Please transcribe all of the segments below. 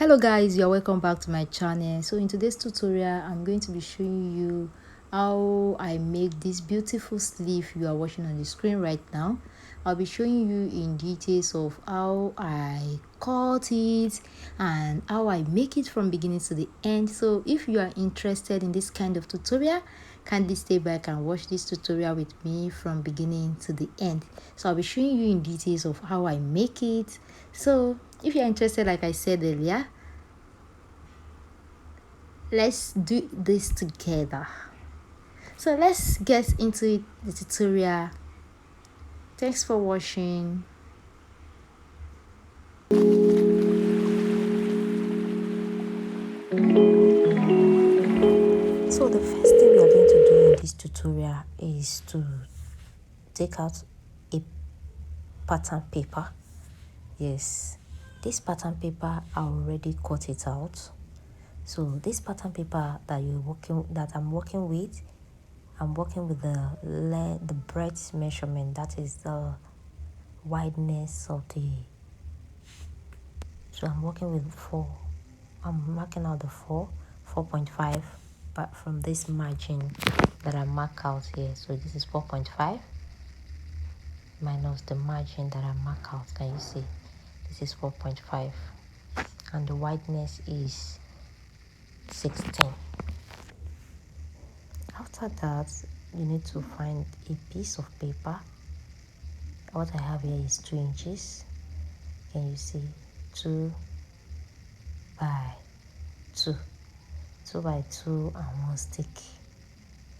Hello guys, you're welcome back to my channel. So in today's tutorial I'm going to be showing you how I make this beautiful sleeve you are watching on the screen right now. I'll be showing you in details of how I cut it and how I make it from beginning to the end. So if you are interested in this kind of tutorial, kindly stay back and watch this tutorial with me from beginning to the end. So I'll be showing you in details of how I make it. So if you're interested, like I said earlier, let's do this together. So let's get into it, the tutorial. Thanks for watching. So the first thing we are going to do in this tutorial is to take out a pattern paper. Yes, this pattern paper I already cut it out. So this pattern paper that I'm working with the breadth measurement, that is the wideness of the. So I'm working with 4. I'm marking out the 4.5, but from this margin that I mark out here. So this is 4.5 minus the margin that I mark out. Can you see? This is 4.5 and the wideness is 16. After that, you need to find a piece of paper. What I have here is 2 inches. Can you see? 2 by 2. 2 by 2 and 1 stick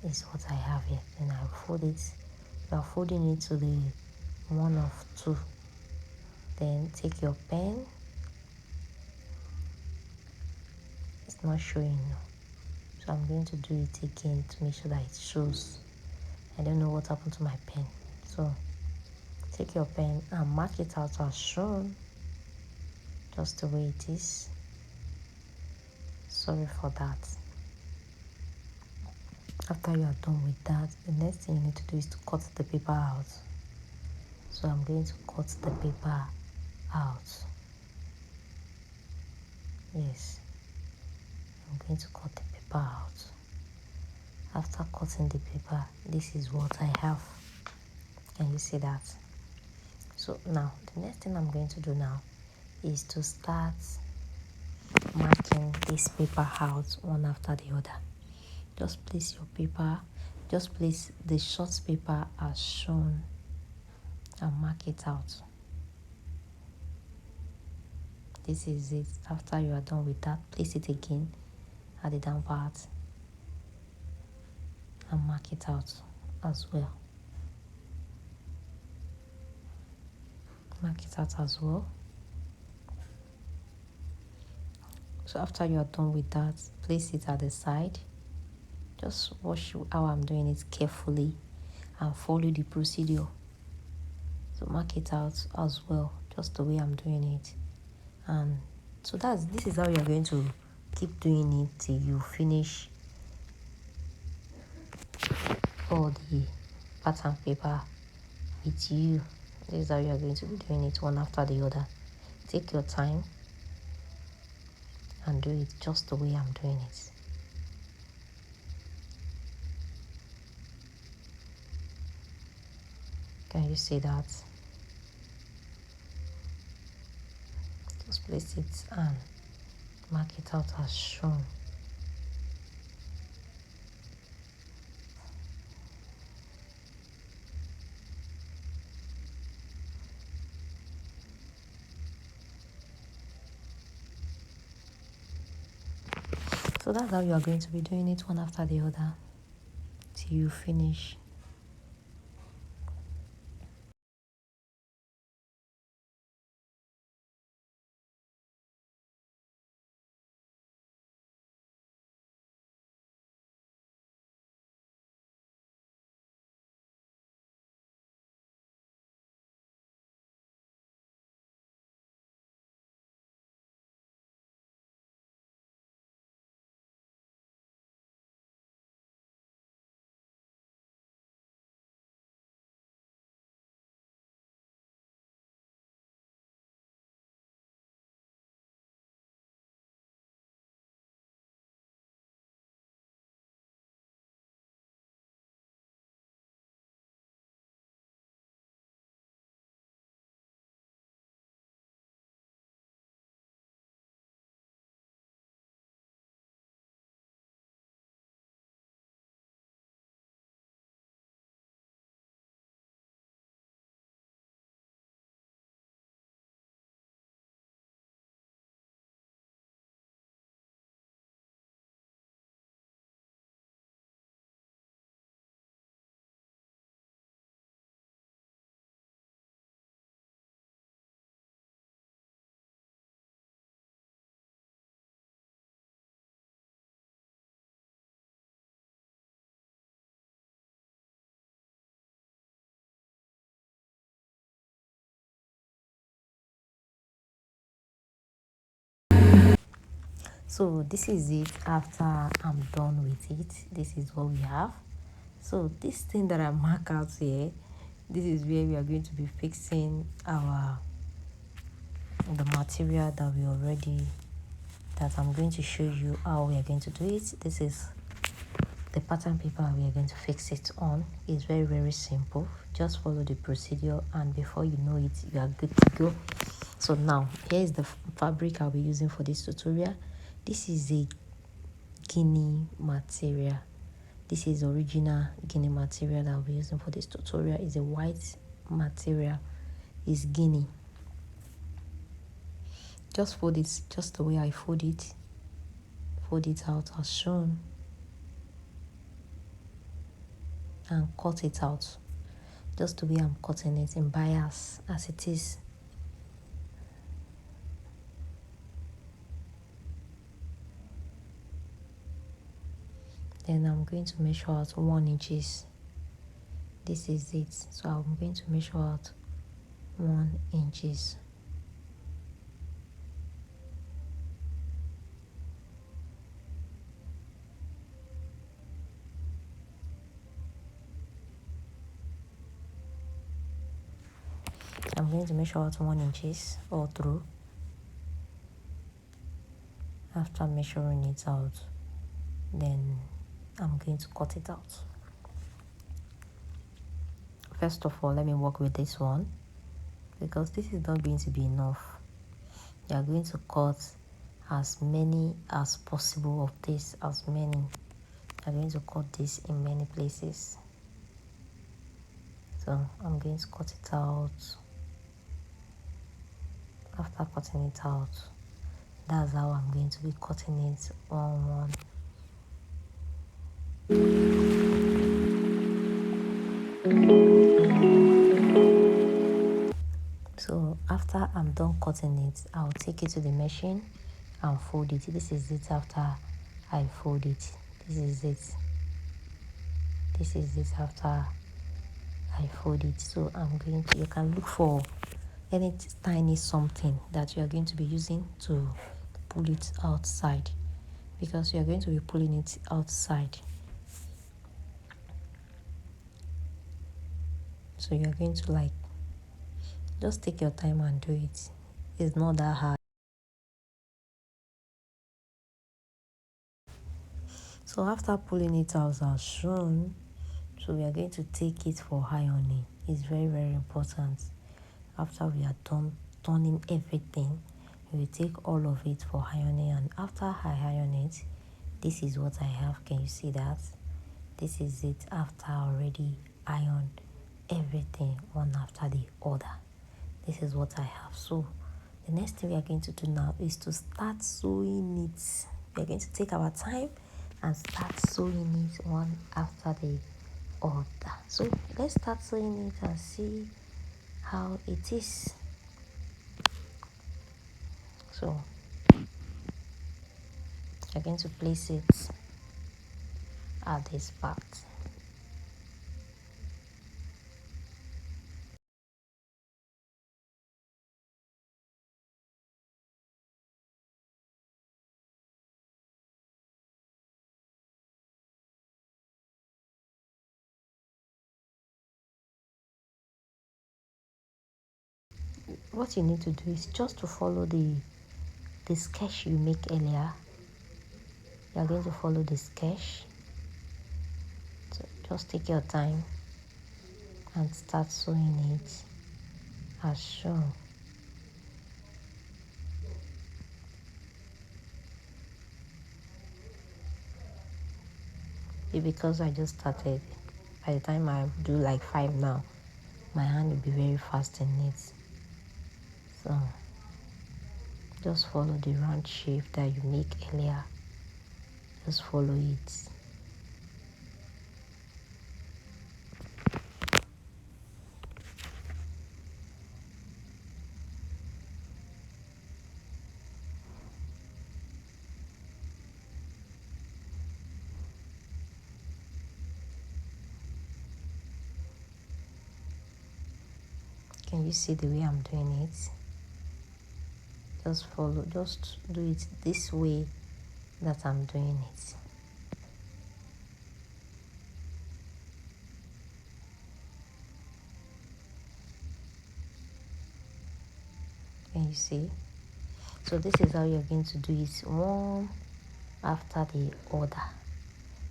is what I have here. Then I fold it. You are folding it to the 1 of 2. Then take your pen. It's not showing now, so I'm going to do it again to make sure that it shows. I don't know what happened to my pen. So take your pen and mark it out as shown, just the way it is. Sorry for that. After you are done with that, the next thing you need to do is to cut the paper out. So I'm going to cut the paper out. Yes, I'm going to cut the paper out. After cutting the paper, this is what I have. Can you see that? So now the next thing I'm going to do now is to start marking this paper out one after the other. Just place your paper, just place the short paper as shown and mark it out. This is it. After you are done with that, place it again at the down part and mark it out as well. Mark it out as well. So after you are done with that, place it at the side. Just watch how I'm doing it carefully and follow the procedure. So mark it out as well, just the way I'm doing it. And so this is how you're going to keep doing it till you finish all the pattern paper with you. This is how you're going to be doing it one after the other. Take your time and do it just the way I'm doing it. Can you see that? Just place it and mark it out as shown. So that's how you are going to be doing it one after the other till you finish. So this is it after I'm done with it. This is what we have. So this thing that I mark out here, this is where we are going to be fixing our the material that we already that I'm going to show you how we are going to do it. This is the pattern paper we are going to fix it on. It's very simple. Just follow the procedure and before you know it, you are good to go. So now here is the fabric I'll be using for this tutorial. This is a Guinea material. This is original Guinea material that I'll be using for this tutorial. It's a white material. It's Guinea. Just fold it just the way I fold it. Fold it out as shown. And cut it out. Just the way I'm cutting it in bias as it is. Then I'm going to measure out 1 inches. This is it. So I'm going to measure out 1 inches. I'm going to measure out 1 inches all through. After measuring it out, then I'm going to cut it out. First of all, let me work with this one because this is not going to be enough. You are going to cut as many as possible of this, as many. I'm going to cut this in many places. So I'm going to cut it out. After cutting it out, that's how I'm going to be cutting it one. So after I'm done cutting it, I'll take it to the machine and fold it. This is it after I fold it. This is it. This is it after I fold it. So I'm going to, you can look for any tiny something that you are going to be using to pull it outside because you are going to be pulling it outside. So you're going to just take your time and do it. It's not that hard. So after pulling it out as shown, so we are going to take it for ironing. It's very important. After we are done turning everything, we will take all of it for ironing, and after I iron it, this is what I have. Can you see that? This is it after I already ironed everything one after the other. This is what I have. So the next thing we are going to do now is to start sewing it. We are going to take our time and start sewing it one after the other. So let's start sewing it and see how it is. So you're going to place it at this part. What you need to do is just to follow the sketch you make earlier. You're going to follow the sketch. So just take your time and start sewing it as shown. Because I just started, by the time I do like 5 now, my hand will be very fast in it. So just follow the round shape that you make earlier. Just follow it. Can you see the way I'm doing it? Just follow, just do it this way that I'm doing it. Can you see? So this is how you're going to do it, one after the other.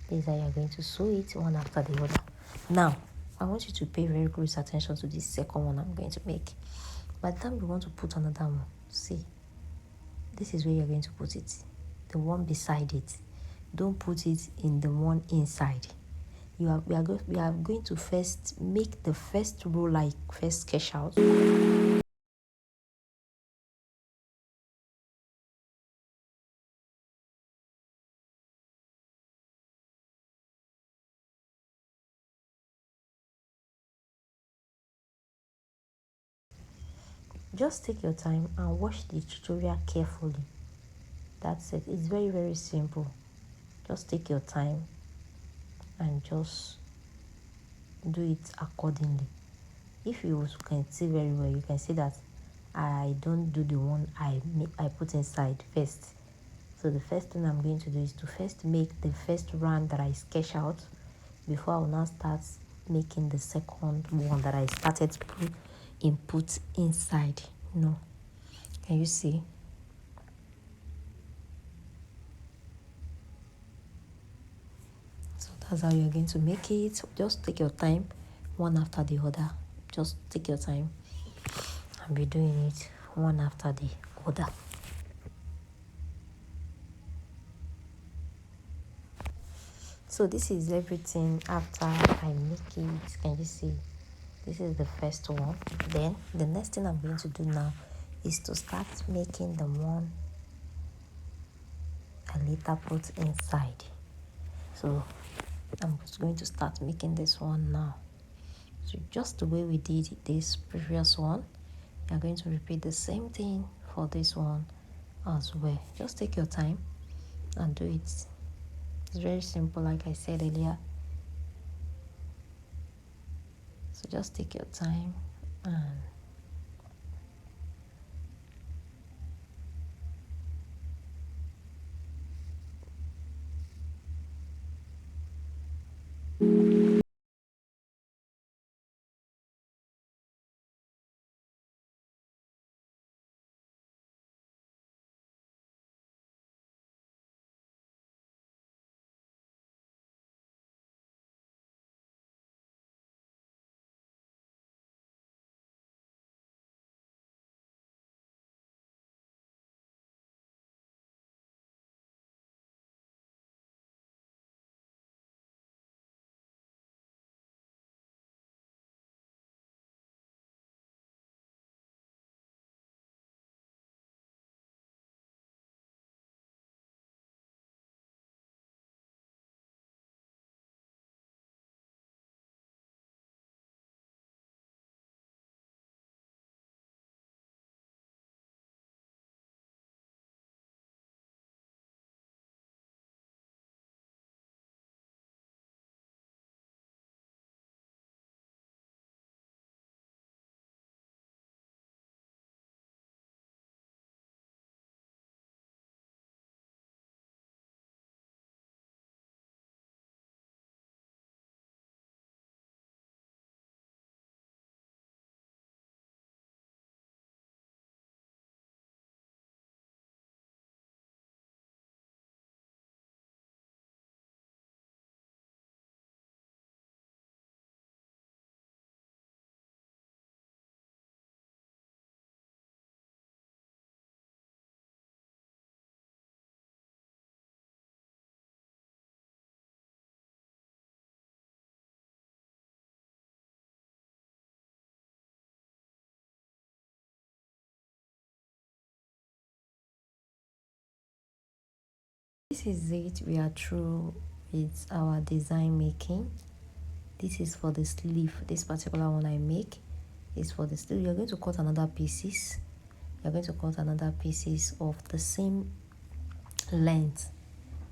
This is how you're going to sew it, one after the other. Now I want you to pay very close attention to this second one I'm going to make. By the time you want to put another one, see, this is where you're going to put it, the one beside it. Don't put it in the one inside. We are going to first make the first row, like first sketch out. Just take your time and watch the tutorial carefully. That's it. It's very, very simple. Just take your time and just do it accordingly. If you can see very well, you can see that I don't do the one I put inside first. So the first thing I'm going to do is to first make the first round that I sketch out before I will now start making the second one that I started to put inside. No, can you see? So that's how you're going to make it. Just take your time, one after the other. Just take your time and be doing it one after the other. So this is everything after I make it. Can you see? This is the first one. Then the next thing I'm going to do now is to start making the one I later put inside. So I'm just going to start making this one now. So just the way we did this previous one, you're going to repeat the same thing for this one as well. Just take your time and do it. It's very simple, like I said earlier. So just take your time and this is it. We are through with our design making. This is for the sleeve. This particular one I make is for the sleeve. You're going to cut another pieces. You're going to cut another pieces of the same length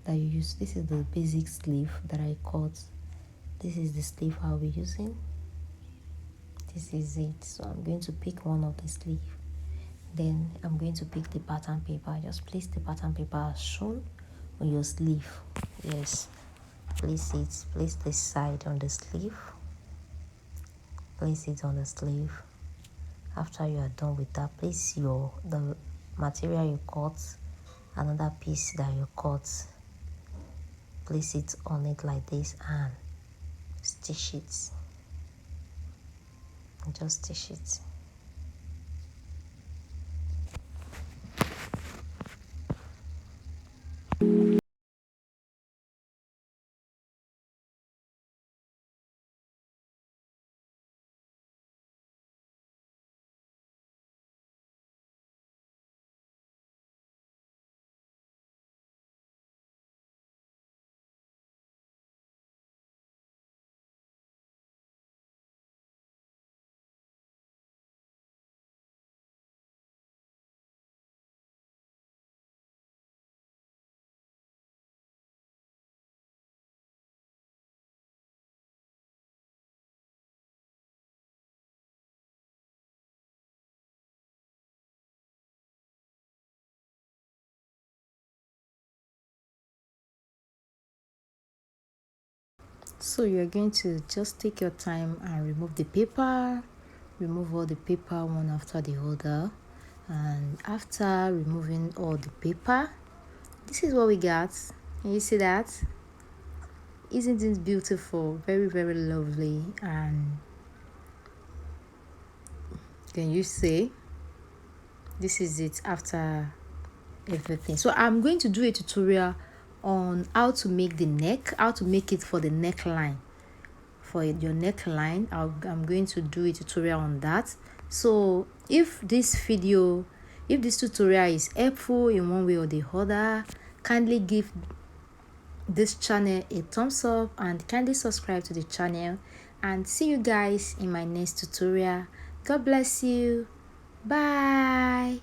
that you use. This is the basic sleeve that I cut. This is the sleeve I'll be using. This is it. So I'm going to pick one of the sleeve. Then I'm going to pick the pattern paper. Just place the pattern paper as shown on your sleeve. Yes, place this side on the sleeve, place it on the sleeve. After you are done with that, place the material you cut, another piece that you cut, place it on it like this and stitch it. Just stitch it. So you're going to just take your time and remove the paper, remove all the paper one after the other. And after removing all the paper, this is what we got. Can you see that? Isn't it beautiful? Very, very lovely. And can you see? This is it after everything. So I'm going to do a tutorial on how to make the neck, how to make it for the neckline. For your neckline, I'm going to do a tutorial on that. So if this tutorial is helpful in one way or the other, kindly give this channel a thumbs up and kindly subscribe to the channel, and see you guys in my next tutorial. God bless you. Bye.